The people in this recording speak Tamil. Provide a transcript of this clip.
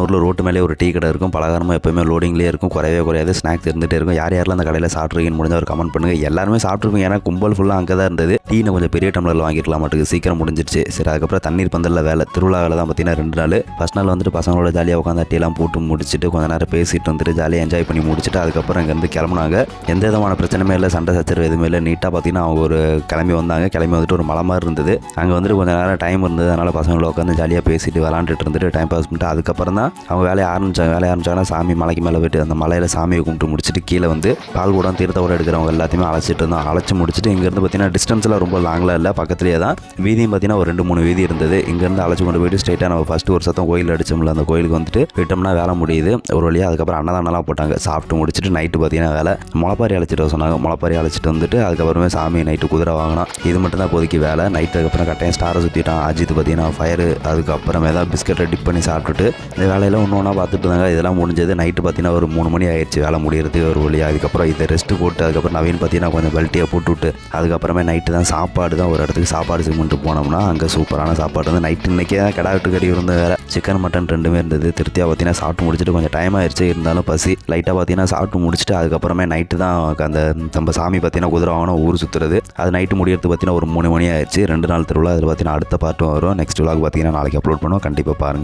ஊரில் ரோட்டு மேலே ஒரு டீ கடை இருக்கும். பலகாரமாக எப்போயுமே லோடிங்லேயே இருக்கும், குறையவே குறையாது. ஸ்நாக்ஸ் இருந்துகிட்டே இருக்கும். யார் யாரெல்லாம் அந்த கடையில் சாப்பிட்ருக்கீங்கன்னு முடிஞ்ச ஒரு கமெண்ட் பண்ணுங்கள். எல்லாருமே சாப்பிட்ருக்கோம், ஏன்னா கும்பல் ஃபுல்லாக அங்கே தான் இருந்தது. டீ கொஞ்சம் பெரிய டம்ளரில் வாங்கிக்கலாம் மாட்டுக்கு, சீக்கிரம் முடிஞ்சிருச்சு. சரி, அதுக்கப்புறம் தண்ணீர் பந்தலில் வேலை திருவிழாவில் தான் பார்த்தீங்கன்னா 2 நாள். ஃபஸ்ட் நாள் வந்துட்டு பசங்களோட ஜாலியாக உட்காந்து டீலாம் போட்டு முடிச்சுட்டு கொஞ்சம் நேரம் பேசிட்டு வந்துட்டு ஜாலியாக என்ஜாய் பண்ணி முடிச்சுட்டு அதுக்கப்புறம் இங்கேருந்து கிளம்புனாங்க. எந்த விதமான பிரச்சனையுமே இல்லை, சண்டை சச்சரவு எதுவுமே இல்லை. நீட்டாக பார்த்தீங்கன்னா அவங்க ஒரு கிளம்பி வந்தாங்க. கிளம்பி வந்துட்டு ஒரு மலை மாதிரி இருந்தது. அங்கே வந்துட்டு கொஞ்சம் நேரம் டைம் இருந்தது. அதனால் பசங்களோட உட்காந்து ஜாலியாக பேசிட்டு விளாண்டுட்டு இருந்துட்டு டைம் பாஸ் பண்ணிட்டு அதுக்கப்புறம் தான் அவங்க வேலையை ஆரம்பிச்சாங்கன்னா சாமி மலைக்கு மேலே போய்ட்டு அந்த மலையில் சாமியை கும்பிட்டு முடிச்சுட்டு கீழே வந்து பால் கூட தீர்த்த கூட எடுக்கிறவங்க எல்லாத்தையுமே அழைச்சிட்டு இருந்தோம். அழைச்சி முடிச்சுட்டு இங்கேருந்து பார்த்தீங்கன்னா டிஸ்டன்ஸில் ரொம்ப லாங்கில் இல்லை, பக்கத்துலேயே தான். வீதியும் பார்த்தீங்கன்னா ஒரு 2-3 வீதி இருந்தது. இங்கேருந்து அழைச்சி கொண்டு போயிட்டு ஸ்ட்ரெயிட்டாக நம்ம ஃபஸ்ட்டு ஒரு சத்தம் கோயில் அடிச்சோம்ல, அந்த கோயிலுக்கு வந்துட்டு போயிட்டோம்னா வேலை முடியுது ஒரு வழியாக. அதுக்கப்புறம் அன்னதானம்லாம் போட்டாங்க. சாப்பிட்டு முடிச்சுட்டு நைட்டு பார்த்தீங்கன்னா வேலை முளைப்பாரி அழைச்சிட்டு சொன்னாங்க. முளைப்பாரி அழைச்சிட்டு வந்துட்டு அதுக்கப்புறமே சாமி நைட்டு குதிரை வாங்கினோம். இது மட்டும் தான் இப்போதைக்கு வேலை. நைட்டு அதுக்கப்புறம் கட்டாயம் ஸ்டாரை சுற்றிட்டான். அஜித் பார்த்தீங்கன்னா ஃபயரு. அதுக்கப்புறமே தான் பிஸ்கெட்டை டிப் பண்ணி சாப்பிட்டுட்டு இந்த வேலையில் ஒன்று ஒன்றா பார்த்துட்டு இருந்தாங்க. இதெல்லாம் முடிஞ்சது. நைட்டு பார்த்தீங்கன்னா ஒரு 3 மணி ஆயிடுச்சு வேலை முடியறது ஒரு வழியாக. அதுக்கப்புறம் இதை ரெஸ்ட்டு போட்டு அதுக்கப்புறம் நவீன் பார்த்தீங்கன்னா கொஞ்சம் பெல்ட்டியை போட்டுவிட்டு அதுக்கப்புறமே நைட்டு தான் சாப்பாடு தான் ஒரு இடத்துக்கு சாப்பாடு செய்யணுன்ட்டு போனோம்னா அங்கே சூப்பரான சாப்பாடு வந்து நைட்டு இன்றைக்கே தான் கிடா வெட்டு கறி இருந்த வேறு சிக்கன் மட்டன் 2மே இருந்தது. திருப்தியாக பார்த்தீங்கன்னா சாப்பிட்டு முடிச்சுட்டு கொஞ்சம் டைம் ஆயிடுச்சு, இருந்தாலும் பசி லைட்டாக பார்த்தீங்கன்னா சாப்பிட்டு முடிச்சுட்டு அதுக்கப்புறமே நைட்டு தான் அந்த நம்ம சாமி பார்த்தீங்கன்னா குதிரை வாங்கணும் ஊர் சுற்றுறது. அது நைட்டு முடியறது பார்த்தீங்கன்னா ஒரு 3 மணி ஆயிடுச்சு. 2 நாள் திருவிழா. அதில் பார்த்தீங்கன்னா அடுத்த பார்ட்டும் வரும். நெக்ஸ்ட் விலாக் பார்த்தீங்கன்னா நாளைக்கு அப்லோட் பண்ணுவோம், கண்டிப்பாக பாருங்கள்.